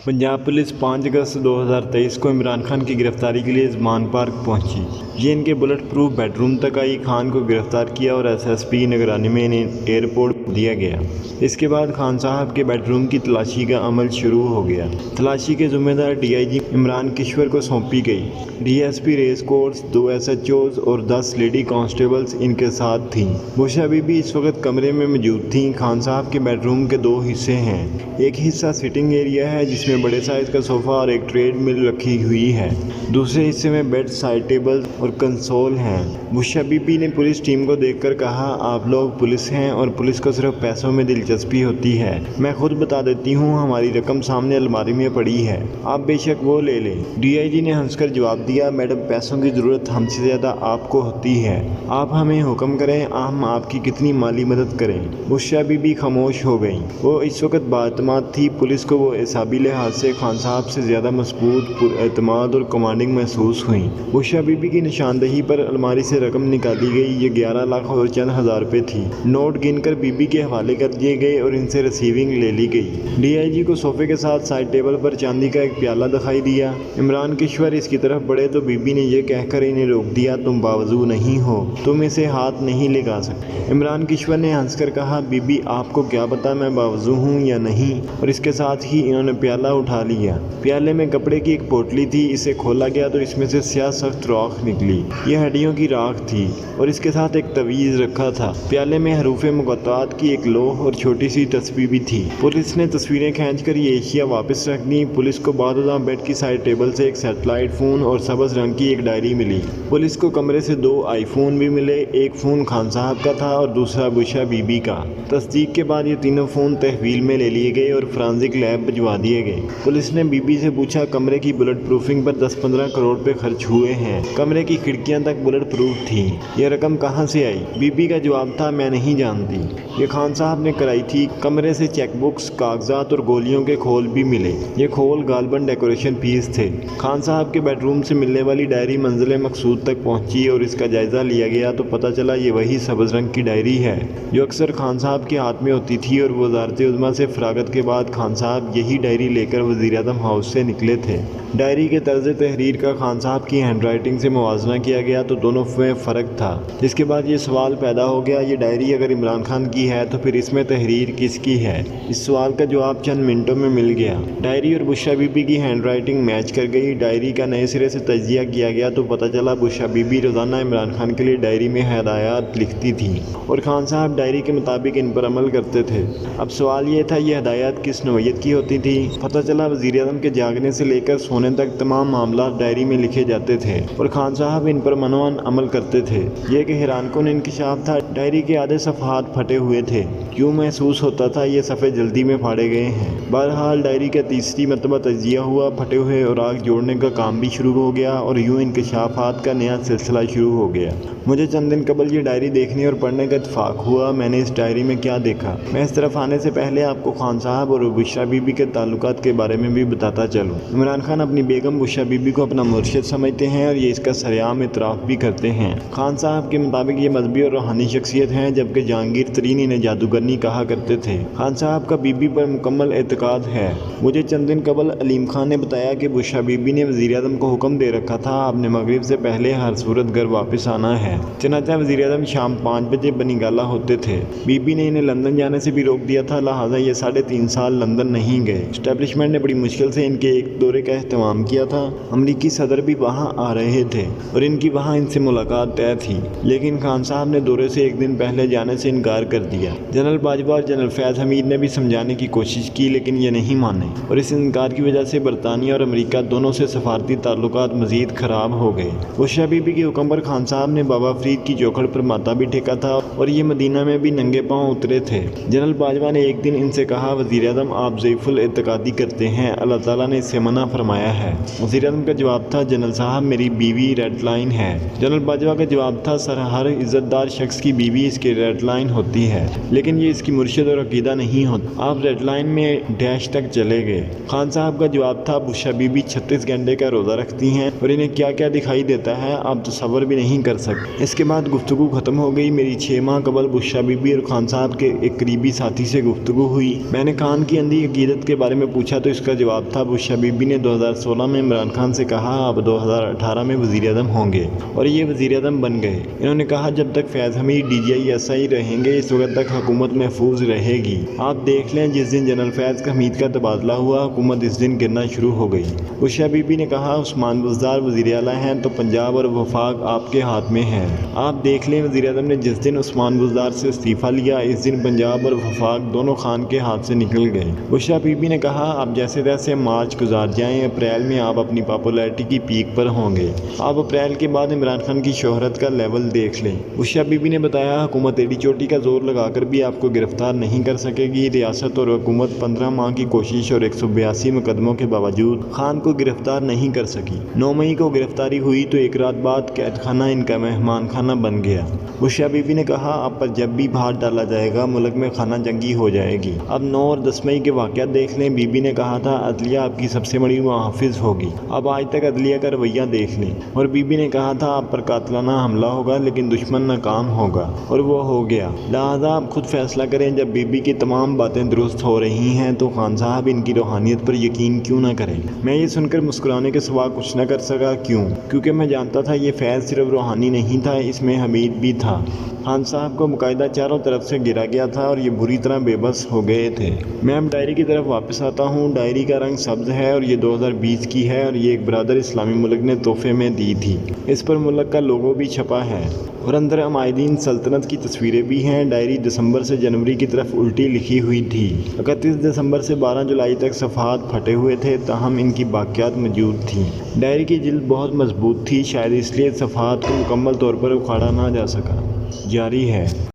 Punjab police 5 अगस्त 2023 को इमरान खान की गिरफ्तारी के लिए ज़मान पार्क पहुंची। ये इनके बुलेट प्रूफ बेडरूम तक आई। खान को गिरफ्तार किया और एसएसपी की निगरानी में इन्हें एयरपोर्ट दिया गया। इसके बाद खान साहब के बेडरूम की तलाशी का अमल शुरू हो गया। तलाशी के ज़िम्मेदार डीआईजी इमरान किश्वर को सौंपी गई। डीएसपी रेस कोर्स, 2 एसएचओज और 10 लेडी कांस्टेबल्स इनके साथ थीं। बुशा बीबी इस वक्त कमरे में मौजूद थीं। खान साहब के बेडरूम के 2 हिस्से हैं। एक हिस्सा सिटिंग एरिया है जिसमें बड़े साइज का सोफ़ा और एक ट्रेडमिल रखी हुई है। दूसरे हिस्से में बेड, साइड टेबल और कंसोल हैं। बुशा बीबी ने पुलिस टीम को देखकर कहा, आप लोग पुलिस हैं और पुलिस को सिर्फ पैसों में दिलचस्पी होती है। मैं खुद बता देती हूँ, हमारी रकम सामने अलमारी में पड़ी है, आप बेशक वो ले लें। डीआईजी ने हंसकर जवाब दिया, मैडम पैसों की ज़रूरत हमसे ज़्यादा आपको होती है। आप हमें हुक्म करें, हम आपकी कितनी माली मदद करें। बुशा बीबी खामोश हो गई। वो इस वक्त बाएतमाद थी। पुलिस को वो एसाबी लिहाज से खान साहब से ज़्यादा मजबूत, पुरएतमाद और कमांडिंग महसूस हुई। बुशा बीबी की निशानदही पर अलमारी से रकम निकाली गई। ये 11 लाख और चंद हज़ार रुपये थी। नोट गिनकर बीबी के हवाले कर दिए गए और इनसे रिसीविंग ले ली गई। डीआईजी को सोफे के साथ साइड टेबल पर चांदी का एक प्याला दिखाई दिया। इमरान किश्वर इसकी तरफ बढ़े तो बीबी ने यह कहकर इन्हें रोक दिया, तुम बावजू नहीं हो, तुम इसे हाथ नहीं लगा सकते। इमरान किश्वर ने हंसकर कहा, बीबी आपको क्या पता मैं बावजू हूँ या नहीं। और इसके साथ ही इन्होंने प्याला उठा लिया। प्याले में कपड़े की एक पोटली थी। इसे खोला गया तो इसमें से स्याह सख्त राख निकली। यह हड्डियों की राख थी और इसके साथ एक तवीज़ रखा था। प्याले में हरूफ मुक़त्तात की एक लोह और छोटी सी तस्वीर भी थी। पुलिस ने तस्वीरें खींचकर ये एशिया वापस रख दी। पुलिस को बादशाह बेड की साइड टेबल से एक सैटेलाइट फ़ोन और सब्ज़ रंग की एक डायरी मिली। पुलिस को कमरे से 2 आईफोन भी मिले। एक फ़ोन खान साहब का था और दूसरा बुशा बीबी का। तस्दीक के बाद ये तीनों फ़ोन तहवील में ले लिए गए और फ्रांसिक लैब भिजवा दिए गए। पुलिस ने बीबी से पूछा, कमरे की बुलेट प्रूफिंग पर 10-15 करोड़ रुपए खर्च हुए हैं। कमरे की खिड़कियां तक बुलेट प्रूफ थी। यह रकम कहां से आई? बीबी का जवाब था, मैं नहीं जानती, ये खान साहब ने कराई थी। कमरे से चेकबुक्स, कागजात और गोलियों के खोल भी मिले। ये खोल गालबन डेकोरेशन पीस थे। खान साहब के बेडरूम से मिलने वाली डायरी मंजिल मकसूद तक पहुंची और इसका जायज़ा लिया गया तो पता चला ये वही सब्ज़ रंग की डायरी है जो अक्सर खान साहब के हाथ में होती थी। और वज़ारत उज़्मा से फ़रागत के बाद खान साहब यही डायरी लेकर वज़ीर-ए-आज़म हाउस से निकले थे। डायरी के तर्ज तहरीर का खान साहब की हैंड राइटिंग से मुवाजना किया गया तो दोनों में फ़र्क था। जिसके बाद ये सवाल पैदा हो गया, ये डायरी अगर इमरान खान की है तो फिर इसमें तहरीर किसकी है? इस सवाल का जवाब चंद मिनटों में मिल गया। डायरी और बुशा बीबी की हैंड राइटिंग मैच कर गई। डायरी का नए सिरे से तजिया किया गया तो पता चला बुशा बीबी रोज़ाना इमरान खान के लिए डायरी में हदायत लिखती थी और खान साहब डायरी के मुताबिक इन पर अमल करते थे। अब सवाल ये था, ये हदायत किस नौयत की होती थी? पता चला वज़ीर-ए-आज़म के जागने से लेकर सोने तक तमाम मामला डायरी में लिखे जाते थे और खान साहब इन पर मनोवन अमल करते थे। ये कि हैरानकुन इंकशाफ था, डायरी के आधे सफ़हात फटे हुए थे। यूँ महसूस होता था ये सफ़े जल्दी में फाड़े गए हैं। बहरहाल डायरी का तीसरी मरतबा तजिया हुआ, फटे हुए औराक जोड़ने का काम भी शुरू हो गया और यूँ इंकशाफात का नया सिलसिला शुरू हो गया। मुझे चंद दिन कबल ये डायरी देखने और पढ़ने का इत्तेफाक हुआ। मैंने इस डायरी में क्या देखा, मैं इस तरफ आने से पहले आपको खान साहब और बुशा बीबी के ताल्लुकात के बारे में भी बताता चलूँ। इमरान खान अपनी बेगम बुशा बीबी को अपना मुर्शिद समझते हैं और ये इसका सरेआम इतराफ़ भी करते हैं। खान साहब के मुताबिक ये मजहबी और रूहानी शख्सियत हैं, जबकि जहांगीर तरीन इन्हें जादूगरनी कहा करते थे। खान साहब का बीबी पर मुकम्मल एतकाद है। मुझे चंद दिन कबल अलीम खान ने बताया कि बुशा बीबी ने वज़ीर-ए-आज़म को हुक्म दे रखा था, आपने मगरिब से पहले हर सूरत घर वापस आना है। चनाचा वज़ीर-ए-आज़म शाम 5 बजे बनीगाला होते थे। बीबी ने इन्हें लंदन जाने से भी रोक दिया था, लिहाजा ये 3.5 साल लंदन नहीं गए। एस्टेब्लिशमेंट ने बड़ी मुश्किल से इनके एक दौरे का एहतमाम किया था। अमरीकी सदर भी वहाँ आ रहे थे और इनकी वहाँ इनसे मुलाकात तय थी, लेकिन खान साहब ने दौरे से एक दिन पहले जाने से इनकार कर दिया। जनरल बाजवा और जनरल फैज़ हमीद ने भी समझाने की कोशिश की, लेकिन ये नहीं माने और इस इनकार की वजह से बरतानिया और अमरीका दोनों से सफारती ताल्लुकात मज़ीद ख़राब हो गए। बुशा बीबी के हुक्म पर खान साहब ने बाबा फरीद की चौखड़ पर माता भी टेका था और ये मदीना में भी नंगे पाँव उतरे थे। जनरल बाजवा ने एक दिन इनसे कहा, वज़ीर-ए-आज़म आप ज़ईफ़ुल एतकादी करते हैं, अल्लाह ताला ने इससे मना फरमाया है। वज़ीर-ए-आज़म का जवाब था, जनरल साहब मेरी बीवी रेड लाइन है। जनरल बाजवा का जवाब था, सर हर इज़्ज़तदार शख्स की बीवी इसकी रेड लाइन होती है, लेकिन ये इसकी मुर्शिद और अकीदा नहीं होता। आप रेड लाइन में डैश तक चले गए। खान साहब का जवाब था, बुशा बीबी 36 घंटे का रोज़ा रखती हैं और इन्हें क्या क्या दिखाई देता है आप तसव्वुर भी नहीं कर सकते। इसके बाद गुफ्तगू ख़त्म हो गई। मेरी 6 माह कबल बुशा बीबी और खान साहब के एक करीबी साथी से गुफ्तगू हुई। मैंने खान की अंधी अकीदत के बारे में पूछा पूछा तो इसका जवाब था बुशरा बीबी ने 2016 में इमरान खान से कहा आप 2018 में वज़ीर आज़म होंगे, और ये वज़ीर आज़म बन गए। इन्होंने कहा जब तक फैज़ हमीद DGI रहेंगे इस वक्त तक हुकूमत महफूज रहेगी। आप देख लें जिस दिन जनरल फैज़ हमीद का तबादला हुआ हुकूमत इस दिन गिरना शुरू हो गई। बुशरा बीबी ने कहा उस्मान बुज़दार वज़ीर आला हैं तो पंजाब और वफाक आपके हाथ में है। आप देख लें वज़ीर आज़म ने जिस दिन उस्मान बुज़दार से इस्तीफ़ा लिया इस दिन पंजाब और वफाक दोनों खान के हाथ से निकल गए। बुशरा बीबी ने कहा आप जैसे तैसे मार्च गुजार जाएं, अप्रैल में आप अपनी पॉपुलैरिटी की पीक पर होंगे। आप अप्रैल के बाद इमरान खान की शोहरत का लेवल देख लें। बुशरा बीबी ने बताया हुकूमत एड़ी चोटी का जोर लगाकर भी आपको गिरफ्तार नहीं कर सकेगी। रियासत और हुकूमत 15 माह की कोशिश और 182 मुकदमों के बावजूद खान को गिरफ्तार नहीं कर सकी। 9 मई को गिरफ्तारी हुई तो एक रात बाद कैद खाना इनका मेहमान खाना बन गया। बुशरा बीबी ने कहा आप पर जब भी भार डाला जाएगा मुल्क में खाना जंगी हो जाएगी। अब 9 और 10 मई के वाक़यात देख लें। बीबी ने कहा था अदलिया आपकी सबसे बड़ी मुहाफ़िज़ होगी। अब आज तक अदलिया का रवैया देख लें। और बीबी ने कहा था आप पर कातलाना हमला होगा लेकिन दुश्मन नाकाम होगा, और वो हो गया। लिहाजा आप खुद फैसला करें। जब बीबी की तमाम बातें दुरुस्त हो रही हैं तो खान साहब इनकी रूहानियत पर यकीन क्यों ना करें। मैं ये सुनकर मुस्कुराने के सिवा कुछ न कर सका। क्यों? क्योंकि मैं जानता था ये फैज़ सिर्फ रूहानी नहीं था, इसमें हमीद भी था। खान साहब को मुकायदा चारों तरफ से गिरा गया था और ये बुरी तरह बेबस हो गए थे। मैं अब डायरी की तरफ वापस आता हूँ। डायरी का रंग सब्ज़ है और ये 2020 की है और ये एक बरादर इस्लामी मुल्क ने तोहफे में दी थी। इस पर मुल्क का लोगो भी छपा है और अंदर अमायदीन सल्तनत की तस्वीरें भी हैं। डायरी दिसंबर से जनवरी की तरफ उल्टी लिखी हुई थी। 31 दिसंबर से 12 जुलाई तक सफ़हात फटे हुए थे, ताहम इनकी बाक़ियात मौजूद थी। डायरी की जिल्द बहुत मजबूत थी, शायद इसलिए सफ़हात को मुकम्मल तौर पर उखाड़ा ना जा सका। जारी है।